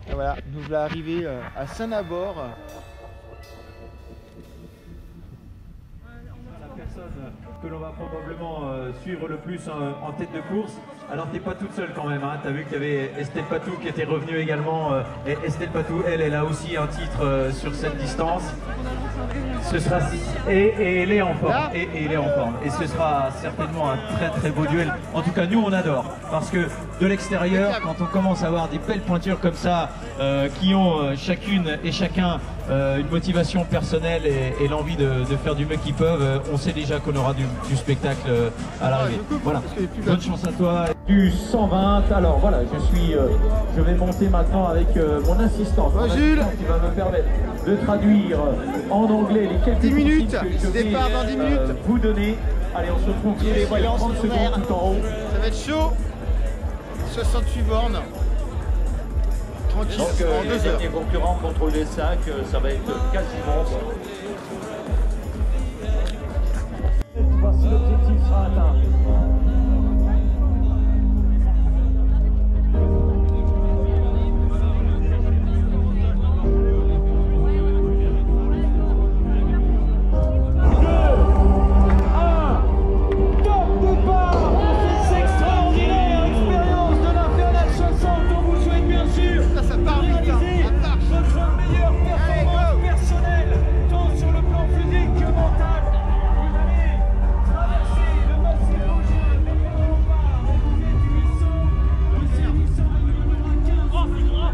Et voilà, nous voilà arrivés à Saint-Nabord. La personne que l'on va probablement suivre le plus en tête de course. Alors t'es pas toute seule quand même, hein. T'as vu qu'il y avait Estelle Patou qui était revenue également. Et Estelle Patou, elle a aussi un titre sur cette distance. Ce sera et elle est en forme. Et elle est en forme. Et ce sera certainement un très très beau duel. En tout cas, nous on adore parce que de l'extérieur, quand on commence à avoir des belles pointures comme ça, qui ont chacune et chacun une motivation personnelle et l'envie de faire du mieux qu'ils peuvent, on sait déjà qu'on aura du spectacle à l'arrivée. Voilà. Bonne chance à toi. Du 120. Alors voilà, je vais monter maintenant avec mon assistante. Jules, qui va me permettre de traduire en anglais les quelques 10 minutes, consignes que je vais départ dans 10 minutes. vous donner. Allez, on se retrouve Les voyants 30 sont secondes verts. tout en haut. Ça va être chaud. 68 bornes. Tranquille, Donc en les 2 heures. derniers concurrents contrôle les 5, ça va être quasiment bon. Voir si l'objectif sera atteint. Ça part vite, hein. Attaque. Votre meilleure performance personnelle, tant sur le plan physique que mental. Vous allez traverser le massif Vosgien, le Lombard, et vous êtes du 800, le service en numéro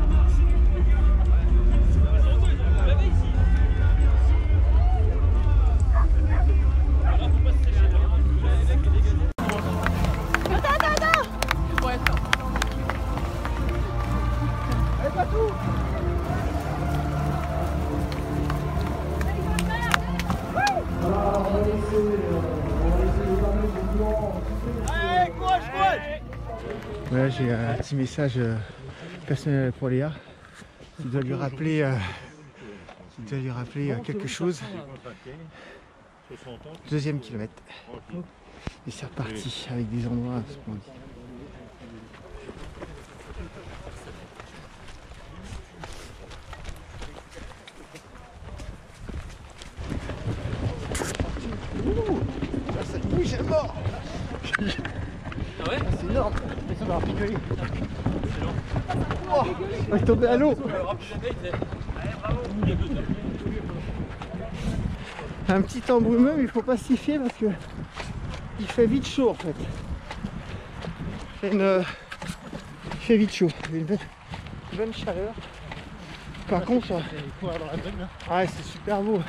Voilà, j'ai un petit message personnel pour Léa. Je dois lui rappeler, quelque chose. 2e kilomètre. Et c'est reparti avec des endroits splendides. Ça bouge à mort. Ah ouais? C'est énorme. Ça va rigoler. Oh, on va tomber à l'eau. Un petit temps brumeux, mais il faut pas s'y fier parce que il fait vite chaud en fait. Il fait vite chaud. Il y a une bonne chaleur. Par contre, ouais, c'est super beau.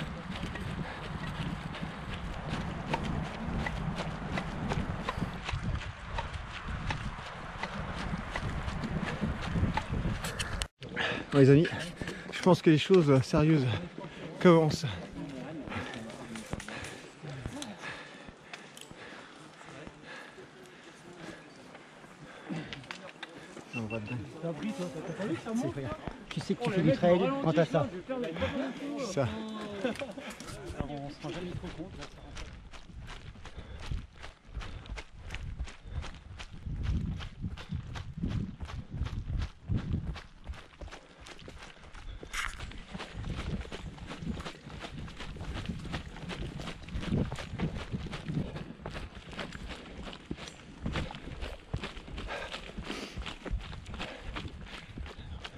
Bon, les amis, je pense que les choses sérieuses commencent. On va dedans. Tu sais que tu fais du trail quant à ça. Ça. On se rend jamais trop compte.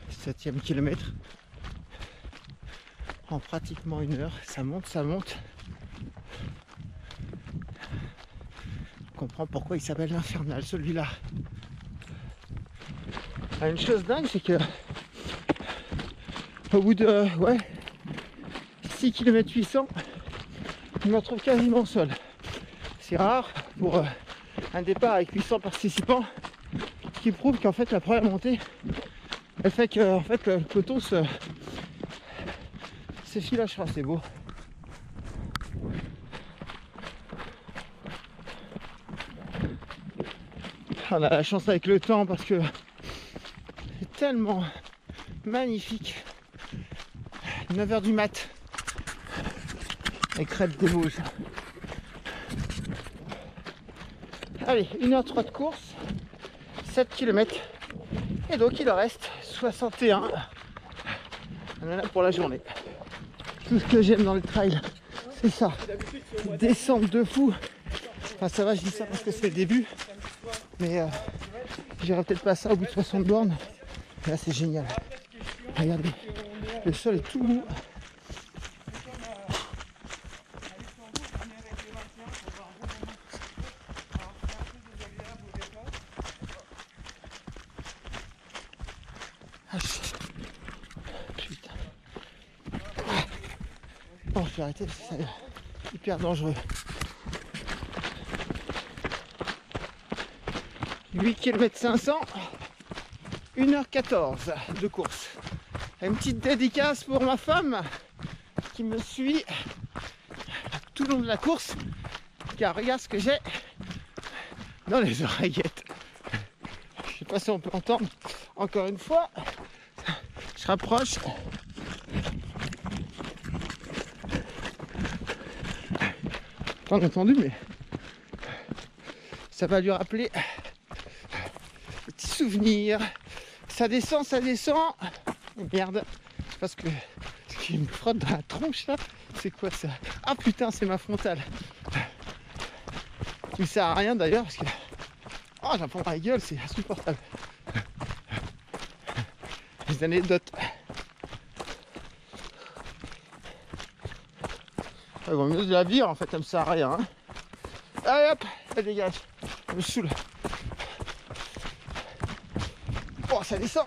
Septième kilomètre en pratiquement 1 heure, ça monte, ça monte. On comprend pourquoi il s'appelle l'Infernal celui-là. Ah, une chose dingue, c'est que au bout de 6 km 800, je me retrouve quasiment seul. C'est rare pour un départ avec 800 participants, ce qui prouve qu'en fait la première montée elle fait que en fait, le peloton s'effilachera, c'est beau. On a la chance avec le temps parce que c'est tellement magnifique. 9h du mat. Avec Crête des Vosges. Allez, 1h03 de course, 7 km. Et donc il en reste 61. On en a pour la journée. Tout ce que j'aime dans le trail, c'est ça. Descendre de fou. Enfin ça va, je dis ça parce que c'est le début. Mais j'irai peut-être pas ça au bout de 60 bornes. Et là c'est génial. Regardez, le sol est tout mou. Ah, putain. Bon, je vais arrêter parce que ça a l'air hyper dangereux. 8 km 500, 1h14 de course. Une petite dédicace pour ma femme qui me suit tout le long de la course, car regarde ce que j'ai dans les oreillettes. Je sais pas si on peut entendre. Encore une fois, je rapproche. Pas entendu, mais ça va lui rappeler des petits souvenirs. Ça descend, ça descend. Et merde, parce que ce qui me frotte dans la tronche là, c'est quoi ça? Ah putain, c'est ma frontale. Il sert à rien d'ailleurs parce que oh, j'en prends la gueule, c'est insupportable. Des anecdotes. Il vaut mieux de la vire en fait, elle me sert à rien. Hein. Allez hop, elle dégage. Elle me saoule. Oh, ça descend.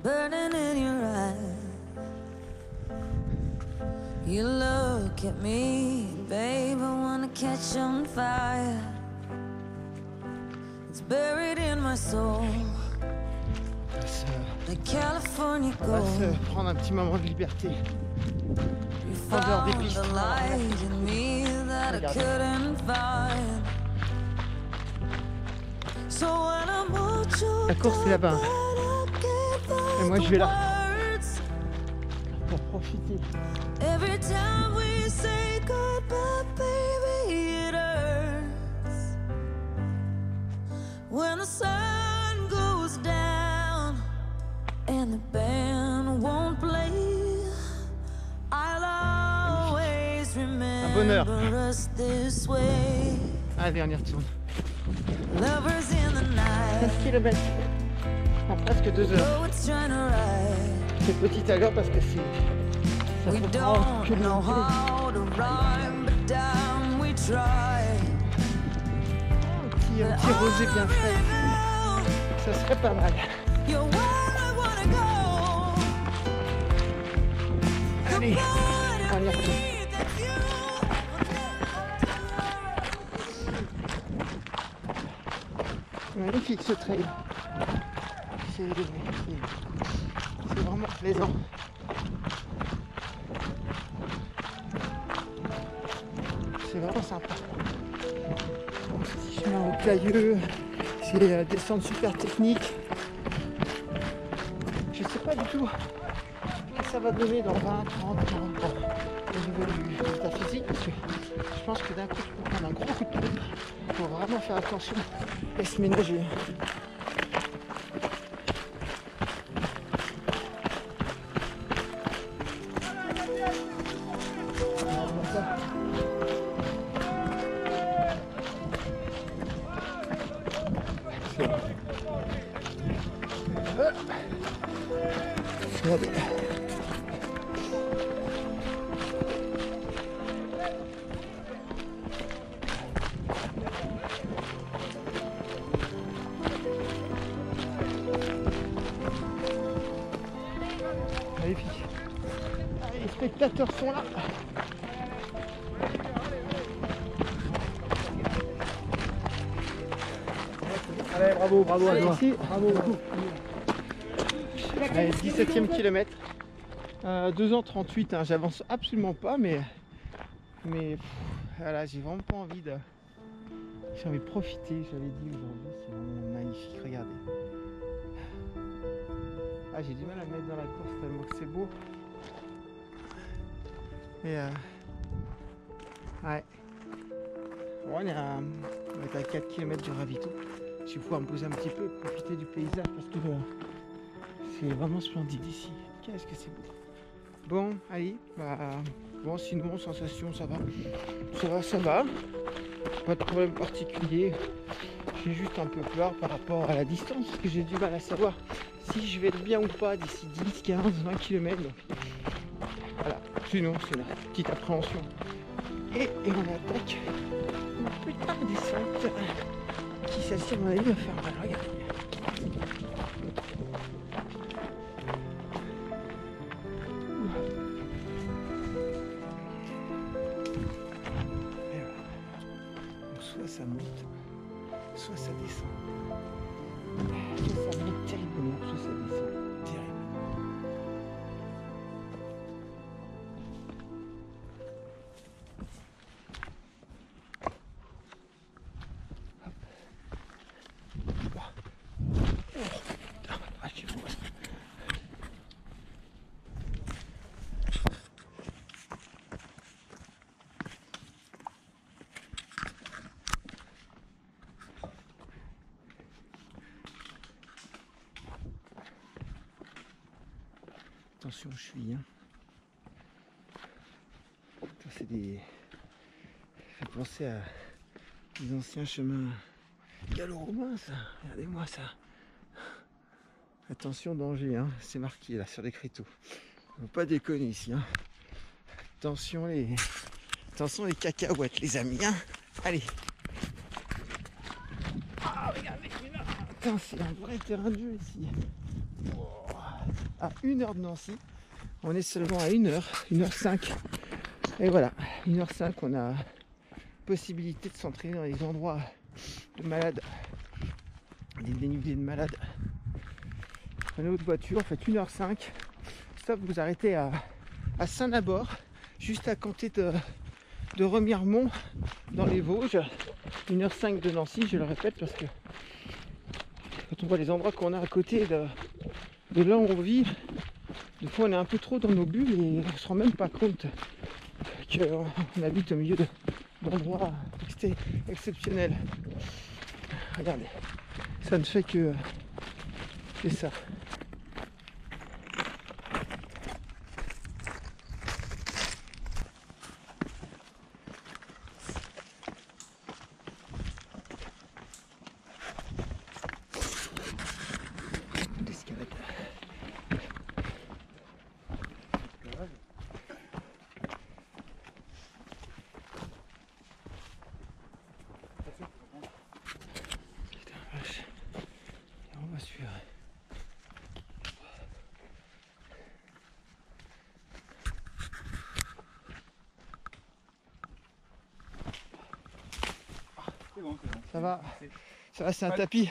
Burning in your eyes, you look at me, babe, I wanna catch on fire. It's buried in my soul, like California On va gold. se prendre un petit moment de liberté. You en dehors des found pistes. the light in me that I Regarde. couldn't find. So when I'm all choked La course, c'est là-bas. up, I can't find Et moi, je the vais là. words. Pour profiter. Every time we say goodbye, baby, it hurts. When the sun goes down and the band won't play, I'll always bonheur. remember us this way. Allez, on y retourne. Lovers in the 15 night, km en presque 2 heures. poets trying to write. C'est petit à l'heure parce que c'est. Ça We se prend que don't le know vélo. how to rhyme, but damn, we try. Un petit rosé bien frais. Ça serait pas mal. You're where I wanna go. Allez, on y retourne. Magnifique ce trail. C'est vraiment plaisant. C'est vraiment sympa. Petit chemin rocailleux, c'est descente super technique. Je sais pas du tout ce que ça va donner dans 20, 30, 40 ans au niveau du résultat physique, parce que je pense que d'un coup tu peux prendre un gros coup de pompe. Il faut vraiment faire attention et se ménager. Regardez. Magnifique. Les spectateurs sont là. Allez, bravo, bravo à toi. Merci. Bravo. Allez, 17e kilomètre. 2h38, hein, j'avance absolument pas, mais voilà, j'ai vraiment pas envie de. J'ai envie de profiter, j'avais dit aujourd'hui, c'est vraiment magnifique, regardez. Ah, j'ai du mal à me mettre dans la course tellement que c'est beau. Mais ouais. Bon, on est à 4 km du ravito. Je vais pouvoir me poser un petit peu et profiter du paysage parce que c'est vraiment splendide ici. Qu'est-ce que c'est beau. Bon, allez, bon, sinon, sensation, ça va. Ça va. Pas de problème particulier. J'ai juste un peu peur par rapport à la distance parce que j'ai du mal à savoir si je vais être bien ou pas d'ici 10, 15, 20 km. Donc, voilà. Sinon, c'est la petite appréhension. Et on attaque une petite descente qui, celle-ci, à mon avis, va faire mal. Regardez. Et voilà. Donc, soit ça monte, soit ça descend. Soit ça monte terriblement, soit ça descend terriblement. Attention, je suis. Ça, c'est des. Ça fait penser à des anciens chemins gallo-romains, ça. Regardez-moi ça. Attention, danger, hein. C'est marqué là sur l'écriteau. Faut pas déconner ici. Hein. Attention les cacahuètes, les amis. Hein. Allez. Ah, regardez, putain, c'est un vrai terrain de jeu ici. À 1h de Nancy, on est seulement à 1h, 1h05. Et voilà, 1h05, on a possibilité de s'entraîner dans les endroits de malades, des dénudés de malades. Prenez votre voiture, faites 1h05, stop, vous arrêtez à Saint-Nabord, juste à côté de Remiremont, dans les Vosges. 1h05 de Nancy, je le répète, parce que quand on voit les endroits qu'on a à côté de là où on vit, des fois on est un peu trop dans nos bulles et on se rend même pas compte qu'on habite au milieu d'endroits exceptionnels. Regardez, ça ne fait que c'est ça. Ça va, c'est un tapis.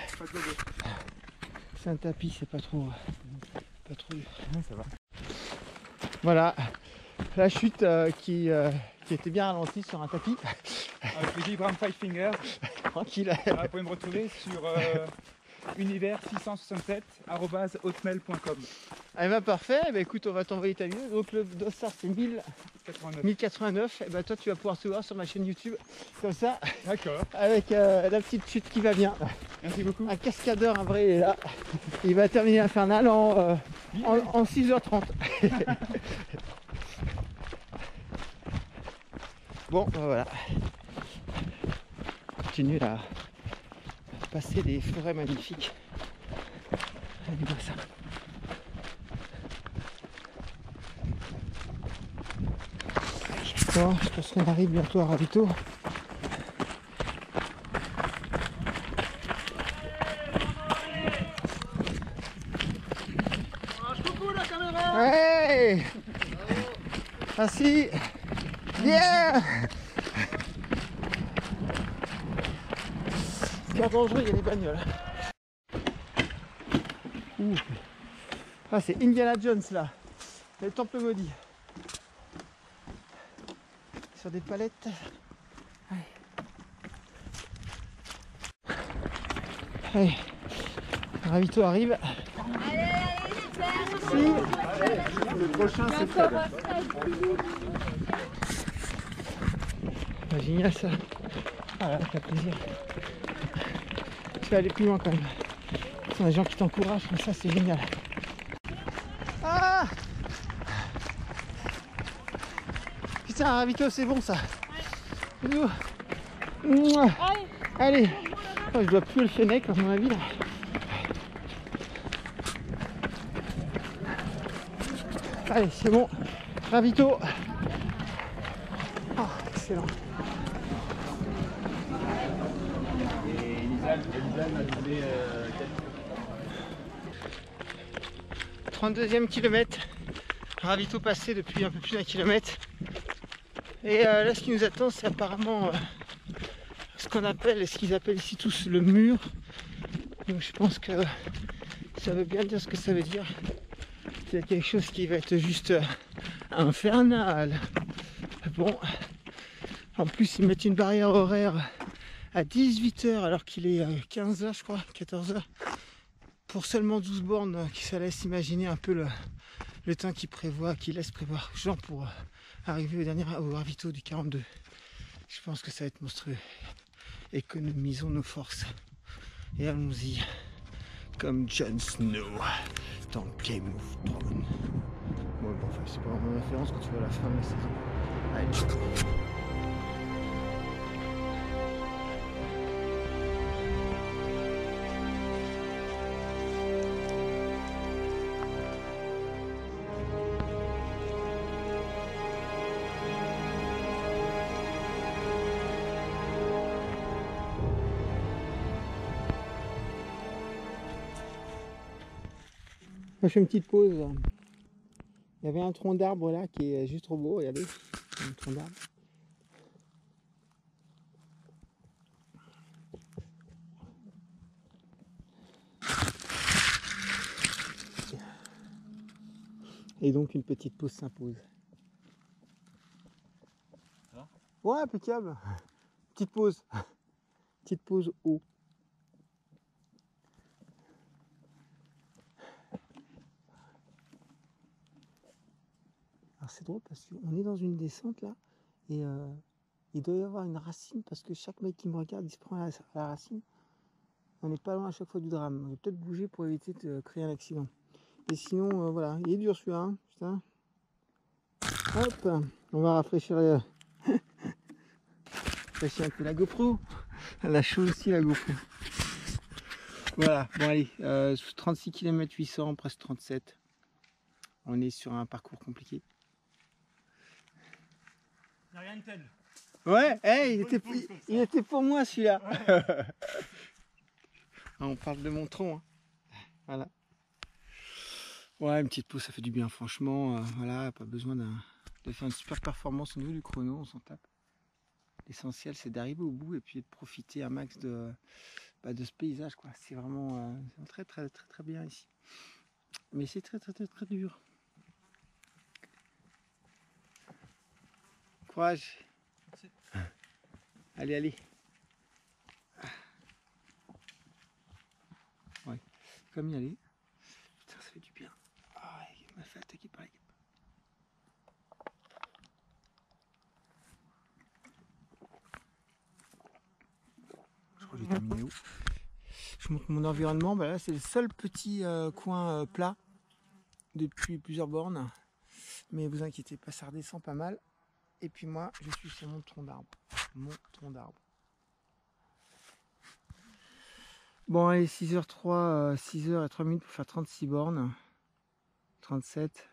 C'est un tapis, c'est pas trop dur. Ça va. Voilà, la chute qui était bien ralentie sur un tapis. Avec le Vibram Five Fingers. Tranquille. Vous pouvez me retrouver sur univers667@hotmail.com. Eh ben parfait, eh ben, écoute, on va t'envoyer ta vidéo. Donc le dossard c'est 1089. Et ben toi tu vas pouvoir te voir sur ma chaîne YouTube comme ça. D'accord. Avec la petite chute qui va bien. Merci beaucoup. Un cascadeur, un vrai, il est là. Il va terminer l'Infernal en 6h30. Bon, ben voilà. On continue là. Passer des forêts magnifiques. Regardez-moi ça. Bon, je pense qu'on arrive bientôt à Ravito. Ouais. Merci. Bien. C'est dangereux, il y a des bagnoles. Ouh. Ah, c'est Indiana Jones là, le temple maudit. Sur des palettes. Allez. Allez. Ravito arrive. Allez, super. Si. Le prochain c'est Fred. Ah, génial ça. Ah là, ça fait plaisir. Tu vas aller plus loin quand même. Ce sont des gens qui t'encouragent, mais ça c'est génial. Ah, putain, Ravito, c'est bon ça. Bisous. Mouah. Allez. Oh, je dois plus le Fennec à mon avis là. Allez, c'est bon. Ravito. Oh, excellent. Et Elisa m'a donné 32e kilomètre. Ravito passé depuis un peu plus d'un kilomètre. Et là, ce qui nous attend, c'est apparemment ce qu'on appelle, ce qu'ils appellent ici tous le mur. Donc je pense que ça veut bien dire ce que ça veut dire. C'est quelque chose qui va être juste infernal. Bon, en plus ils mettent une barrière horaire à 18 h alors qu'il est 15 h je crois, 14 h. Pour seulement 12 bornes, qui ça laisse imaginer un peu le temps qu'ils prévoient, qu'ils laissent prévoir, genre pour arriver au ravito du 42. Je pense que ça va être monstrueux. Économisons nos forces et allons-y comme Jon Snow dans Game of Thrones. Bon, enfin, c'est pas vraiment une référence quand tu vois la fin de la saison. Allez. Moi, je fais une petite pause. Il y avait un tronc d'arbre là qui est juste trop beau. Regardez, un tronc d'arbre. Et donc une petite pause s'impose. Ouais, impeccable. Petite pause. Petite pause eau. Alors c'est drôle parce qu'on est dans une descente là et il doit y avoir une racine parce que chaque mec qui me regarde il se prend à la racine. On n'est pas loin à chaque fois du drame. On va peut-être bouger pour éviter de créer un accident. Et sinon voilà, il est dur celui-là, hein, putain. Hop, on va rafraîchir, rafraîchir un peu la GoPro. Elle a chaud aussi la GoPro. Voilà, bon allez, 36 km 800, presque 37. On est sur un parcours compliqué. Il n'y a rien de tel. Ouais, hey, il était pour moi celui-là. Ouais. On parle de mon tronc. Hein. Voilà. Ouais, une petite pause, ça fait du bien, franchement. Voilà, pas besoin de faire une super performance au niveau du chrono, on s'en tape. L'essentiel, c'est d'arriver au bout et puis de profiter un max de ce paysage, quoi. C'est vraiment très, très, très, très bien ici. Mais c'est très, très, très, très dur. Courage. Merci. Allez, allez. Ouais, comme y aller. Putain, ça fait du bien. Ah, il m'a fait attaquer par les gars. Je crois que j'ai terminé où? Je montre mon environnement. Bah là, c'est le seul petit coin plat depuis plusieurs bornes. Mais vous inquiétez pas, ça redescend pas mal. Et puis moi, je suis sur mon tronc d'arbre. Mon tronc d'arbre. Bon, allez, 6h03, 6h03 pour faire 36 bornes. 37.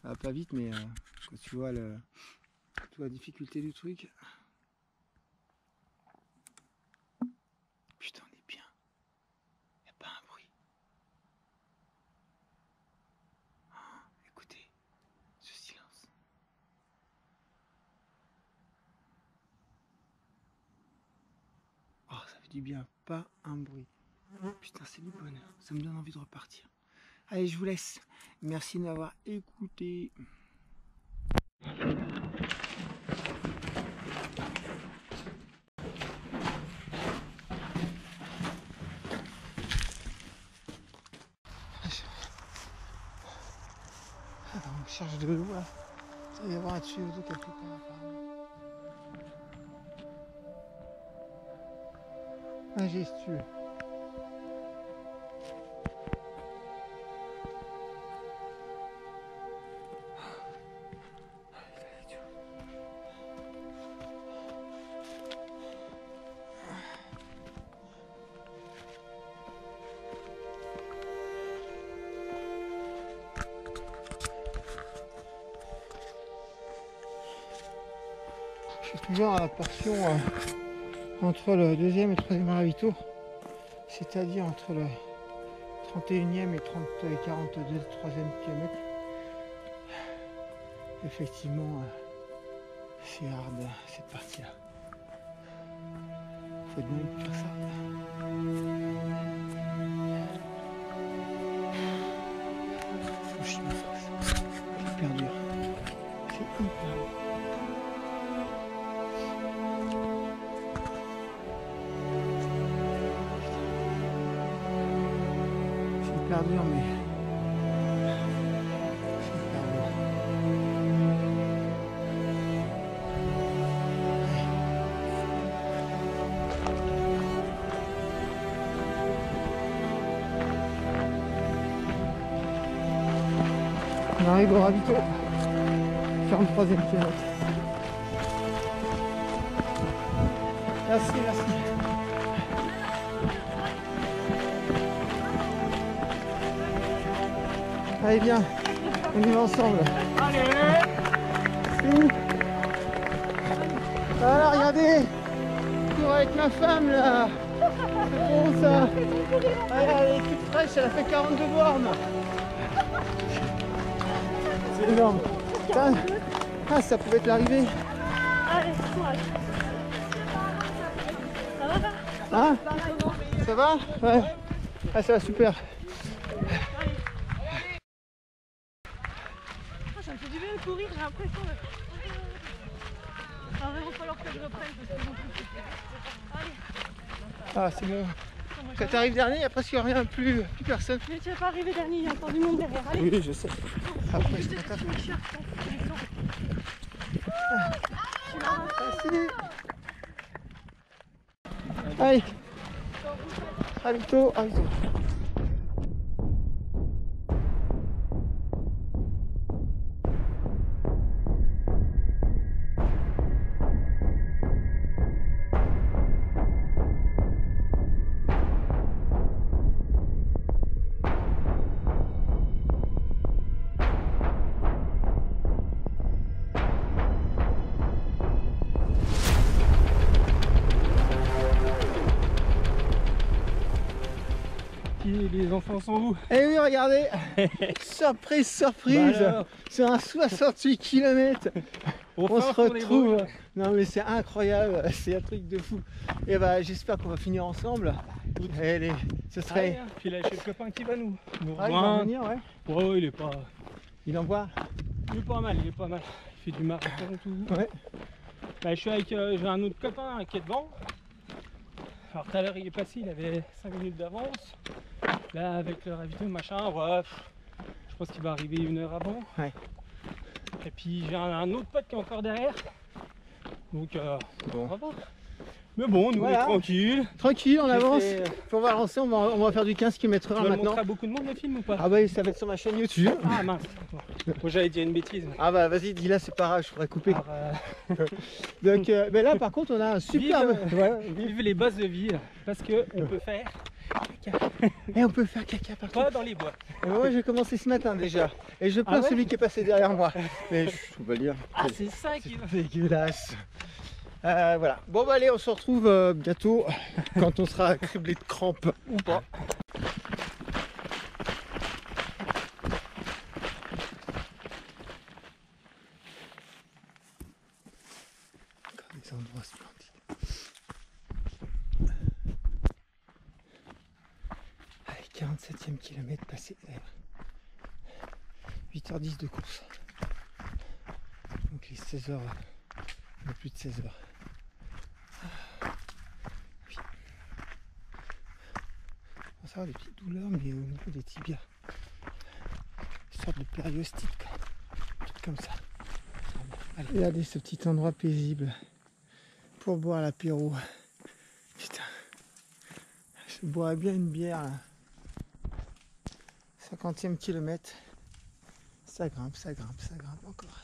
Ça va pas vite, mais quand tu vois toute la difficulté du truc. Putain, on est bien. Y a pas un bruit. Oh, écoutez, ce silence. Oh, ça fait du bien, pas un bruit. Putain, c'est du bonheur. Ça me donne envie de repartir. Allez, je vous laisse. Merci de m'avoir écouté. On cherche de l'eau là. Il va y avoir un tuyau d'eau quelque part apparemment. Majestueux. Je suis toujours à la portion entre le deuxième et le troisième ravito, c'est-à-dire entre le 31e et 42 troisième kilomètre. Effectivement, c'est hard cette partie-là. Faut être bon pour faire ça. Faut que je me fasse. C'est hyper dur. C'est hyper dur. C'est hyper dur, mais c'est hyper dur. On arrive au ravito, 43e kilomètre. Merci, merci. Allez, bien, on y va ensemble. Allez. Voilà, regardez, je cours avec ma femme là. C'est bon ça. Allez, elle est toute fraîche, elle a fait 42 bornes. C'est énorme. Putain. Ah, ça pouvait être l'arrivée. Allez, courage. Ça va, Hein? Ça va? Ouais. Ah, ça va super. ça me fait du bien de courir, j'ai l'impression de... Il va vraiment falloir que je reprenne parce que j'en peux plus. Allez. Ah, c'est bon. Quand t'arrives dernier, il n'y a presque rien, plus personne. Mais tu vas pas arriver dernier, il y a encore du monde derrière. Allez. Oui, je sais. Après, c'est pas grave. Merci. Allez. Ravito, ravito. Les enfants sont où? Eh oui, regardez. Surprise, surprise. Bah alors. Sur un 68 km. On se retrouve. Non mais c'est incroyable, c'est un truc de fou. Et bah j'espère qu'on va finir ensemble. Allez, ce serait. Allez, puis là j'ai le copain qui va nous Ah, il va rejoindre. revenir, ouais. Ouais, il est pas Il mal, il est pas mal. Il fait du marathon et tout. Ouais. Bah, je suis avec j'ai un autre copain qui est devant. Alors tout à l'heure il est passé, il avait 5 minutes d'avance. Là avec le ravito machin, ouais, je pense qu'il va arriver 1 heure avant. Ouais. Et puis j'ai un autre pote qui est encore derrière. Donc Bon. on va voir. Mais bon, nous Voilà. on est tranquille. Tranquille, on J'ai avance. fait- On va avancer, on va faire du 15 km/h Tu vas le maintenant. montrer à beaucoup de monde le film ou pas? Ah bah ça va être sur ma chaîne YouTube. Ah mince. Bon. Moi j'allais dire une bêtise. Ah bah vas-y, dis-la, c'est pas grave, je pourrais couper. Alors, Donc mais là par contre on a un superbe. vive les bases de vie parce que on peut faire Et on peut faire caca partout. pas dans les bois. Et moi j'ai commencé ce matin déjà. Et je plains Ah ouais celui qui est passé derrière moi. Mais je peux pas dire. Ah c'est ça qui va. Dégueulasse. Voilà. Bon bah allez, on se retrouve bientôt quand on sera criblé de crampes ou pas. Encore des endroits splendides. 47e kilomètre passé d'ailleurs. 8h10 de course. Donc les 16 heures, un peu plus de 16 heures. Puis, on va savoir des petites douleurs, mais au niveau des tibias. Une sorte de périostite, quoi. Tout comme ça. Allez, regardez ce petit endroit paisible pour boire l'apéro. Putain, je bois bien une bière là. 50e kilomètre. Ça grimpe encore.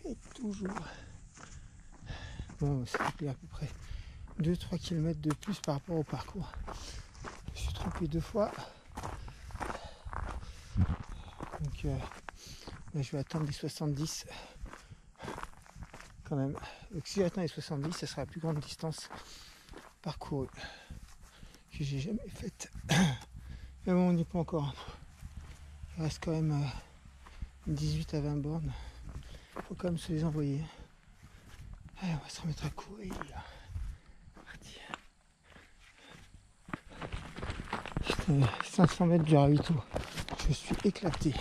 Et toujours. Bon, ça fait à peu près 2-3 km de plus par rapport au parcours. Je me suis trompé 2 fois. Donc là, je vais attendre les 70 quand même. Donc si j'attends les 70, ça sera la plus grande distance parcourue que j'ai jamais faite. Mais bon, on n'y est pas encore. Il reste quand même 18 à 20 bornes. Faut quand même se les envoyer. Allez, on va se remettre à courir. Parti. Putain, 500 mètres du ravito. Je suis éclaté.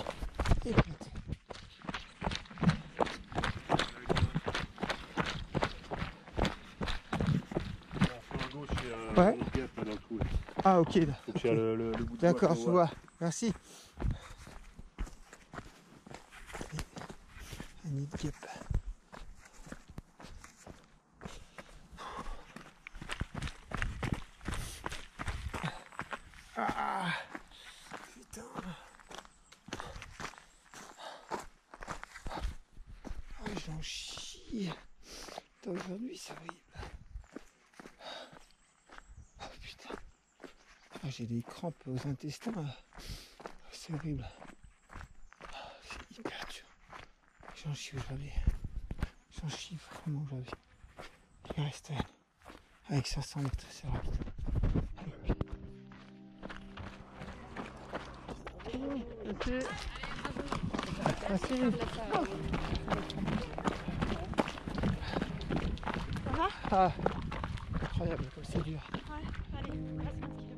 Ouais. Ah ok. D'accord, je vois. Merci. Un nid de guêpe. Ah putain. Oh, j'en chie. Aujourd'hui c'est horrible. Oh putain. Ah, j'ai des crampes aux intestins. C'est horrible. C'est hyper dur. J'en chie aujourd'hui. J'en chie vraiment aujourd'hui. Il reste avec 500 mètres, c'est rapide. Allez. Merci. Ça va? Ah, incroyable comme c'est dur. Ouais, allez, on reste 20 km.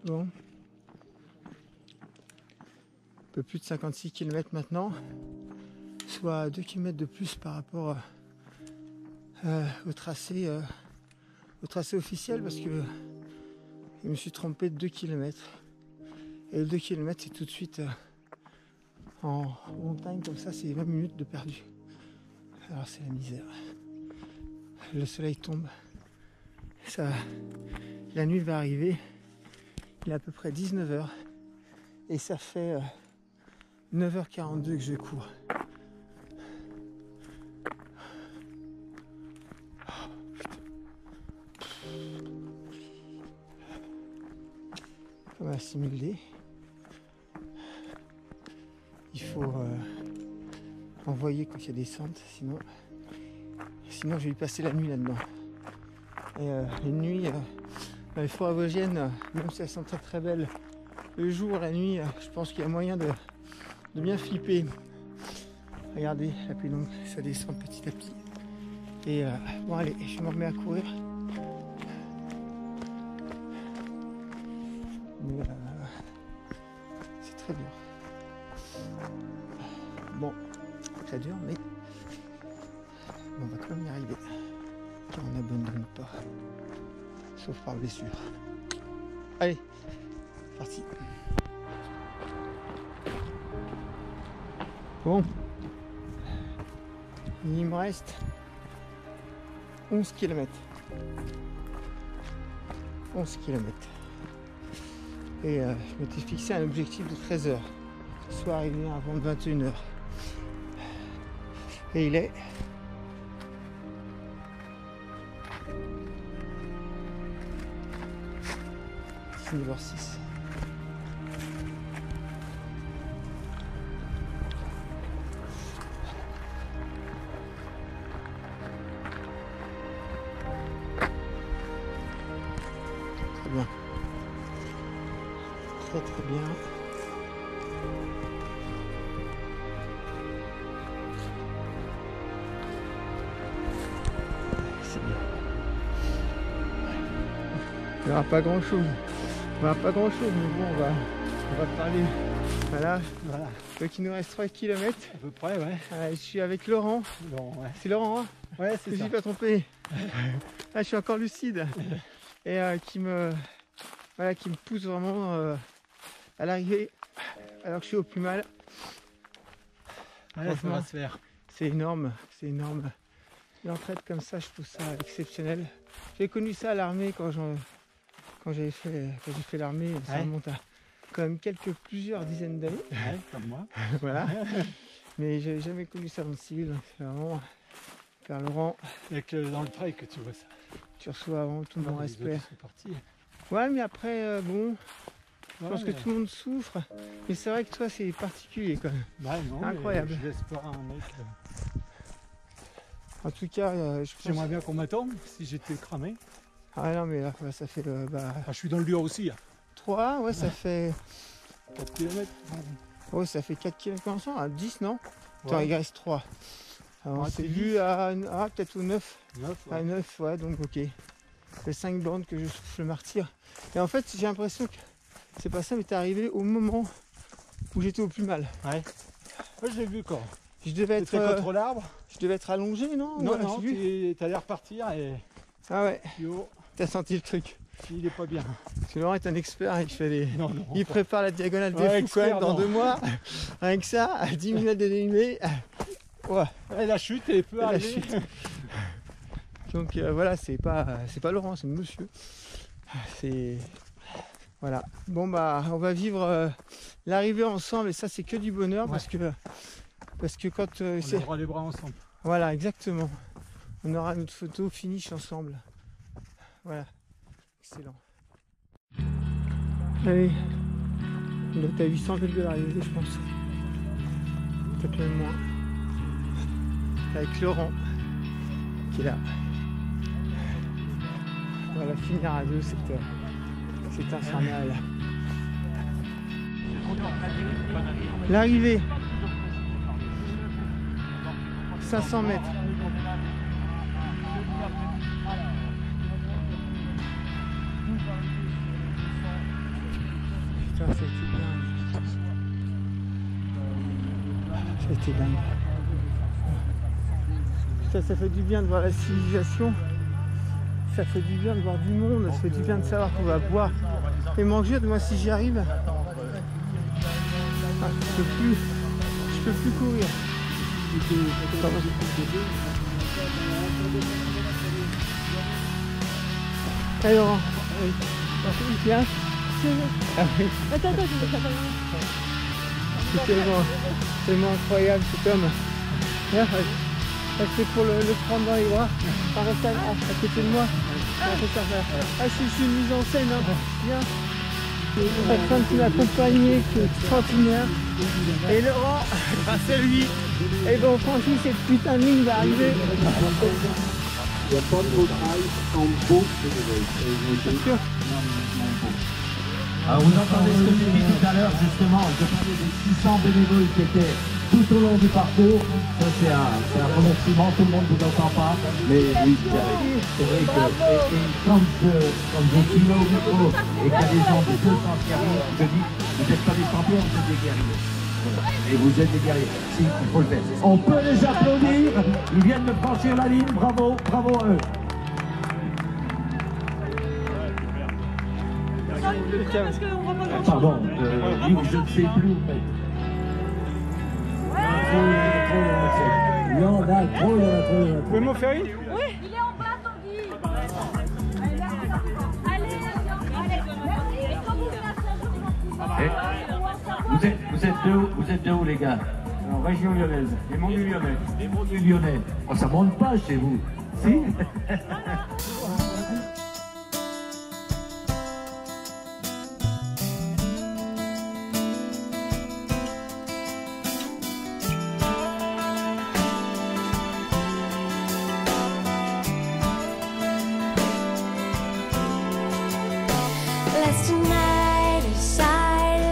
Bon. Un peu plus de 56 km maintenant, soit 2 km de plus par rapport au tracé officiel, parce que je me suis trompé de 2 km. Et le 2 km c'est tout de suite en montagne comme ça, c'est 20 minutes de perdu. Alors c'est la misère. Le soleil tombe. Ça, la nuit va arriver. Il est à peu près 19h et ça fait 9h42 que je cours. Oh, comme un simulé. Il faut envoyer quand il y a des descente, sinon je vais y passer la nuit là-dedans. Et une nuit dans les forêts vosgiennes, même si elles sont très très belles le jour, la nuit, je pense qu'il y a moyen de bien flipper. Regardez la pénombre, ça descend petit à petit. Et bon allez, je me remets à courir. Mais c'est très dur. Bon, très dur, mais on va quand même y arriver. Car on n'abandonne pas. Sauf par blessure. Allez, parti. Bon. Il me reste 11 km. 11 km. Et je m'étais fixé un objectif de 13 heures. Soit arrivé avant 21h. Et il est 19h06. Très bien. Très très bien. verra pas grand chose. On verra pas grand chose, mais bon, on va parler. Voilà. Donc il nous reste 3 km. À peu près, ouais. Je suis avec Laurent. Ouais. C'est Laurent, hein? Ouais, c'est ça. Je ne suis pas trompé. Je suis encore lucide. Et qui me pousse vraiment à l'arrivée, alors que je suis au plus mal. Ouais, ça va se faire. C'est énorme, c'est énorme. L'entraide comme ça, je trouve ça exceptionnel. J'ai connu ça à l'armée quand j'ai fait l'armée. Ça remonte à quand même plusieurs dizaines d'années. Ouais, comme moi. Voilà. Mais j'ai jamais connu ça dans le civil. Donc c'est vraiment Père Laurent. Dans le trail que tu vois ça. Tu reçois avant tout mon respect. Parti. Ouais, mais après, je pense que tout le monde souffre. Mais c'est vrai que toi, c'est particulier quand même. Bah non, incroyable. Je laisse pas un mec. En tout cas, j'aimerais bien qu'on m'attende si j'étais cramé. Ah non, mais là, ça fait le. Je suis dans le dur aussi. 3, ouais, ça fait. 4 km. Ouais, ça fait 4 km ensemble, à 10, non? Ouais. Attends, il reste 3. Alors, on s'est vu à peut-être au 9. 9, ouais. À 9, ouais, donc ok. Les 5 bandes que je souffle le martyr. Et en fait, j'ai l'impression que c'est pas ça, mais t'es arrivé au moment où j'étais au plus mal. Ouais. Ouais, je l'ai vu quand. Je devais être contre l'arbre. Je devais être allongé, non? Non, non, t'allais repartir et. Ah ouais. Yo. T'as senti le truc. Il est pas bien. Parce que Laurent est un expert, il fait les. Non, il prépare la diagonale des fous quand même dans 2 mois. Rien que ça, à 10 minutes de dénivelé. Ouais. Et la chute est peu arrivée. Donc voilà, c'est pas Laurent, c'est monsieur. C'est. Voilà. Bon bah on va vivre l'arrivée ensemble et ça c'est que du bonheur parce que quand on aura les bras ensemble. Voilà, exactement. On aura notre photo finish ensemble. Voilà. Excellent. Allez. On doit être à 800 mètres de l'arrivée, je pense. Peut-être même moins. Avec Laurent qui est là. Voilà, finir à 2, c'est infernal. L'arrivée. 500 mètres. Putain, ça a été dingue. Ça a été dingue. Putain, ça fait du bien de voir la civilisation. Ça fait du bien de voir du monde. Ça fait du bien de savoir qu'on va boire et manger. Moi, si j'y arrive, je peux plus courir. Allez Laurent, viens. Attends, je vais faire c'est tellement incroyable cet homme. C'est pour le prendre dans les bras. Reste à côté de moi. Je suis une mise en scène. Viens. La femme qui m'accompagnait, qui est extraordinaire. Et Laurent, grâce à lui, et ben on franchit cette putain de ligne, va arriver. Il n'y a pas de trail en beau. C'est sûr. Alors vous entendez ce que j'ai dit tout à l'heure, justement, je parlais des 600 bénévoles qui étaient tout au long du parcours. Ça c'est un remerciement, tout le monde ne vous entend pas, mais oui, c'est vrai que quand je suis là au micro et qu'il y a des gens de 200 qui arrivent, je dis, vous n'êtes pas des champions, vous êtes des guerriers. Voilà. Et vous êtes des guerriers, si, il faut le faire. On peut les applaudir, ils viennent de franchir la ligne, bravo, bravo à eux. Parce qu'on voit pas grand-chose. Pardon, je ne sais plus en fait. Il y en a trop. Vous pouvez m'en faire une? Oui, il est en bas, Tanguy. Allez, Vous êtes de où les gars? En région lyonnaise, les monts du Lyonnais. Les monts du Lyonnais. Oh, ça monte pas chez vous. Si. Last night as I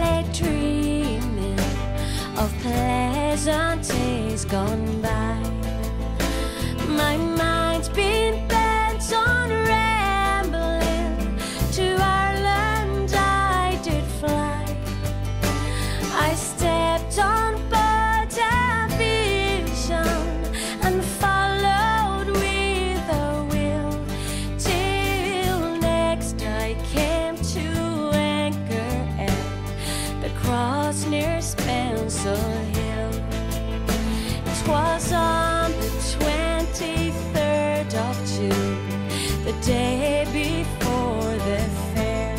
lay dreaming of pleasant days gone by, my mind's been bent on rambling to cross near Spencer Hill. 'Twas on the 23rd of June, the day before the fair,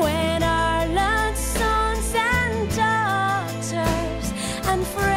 when Ireland's sons and daughters and friends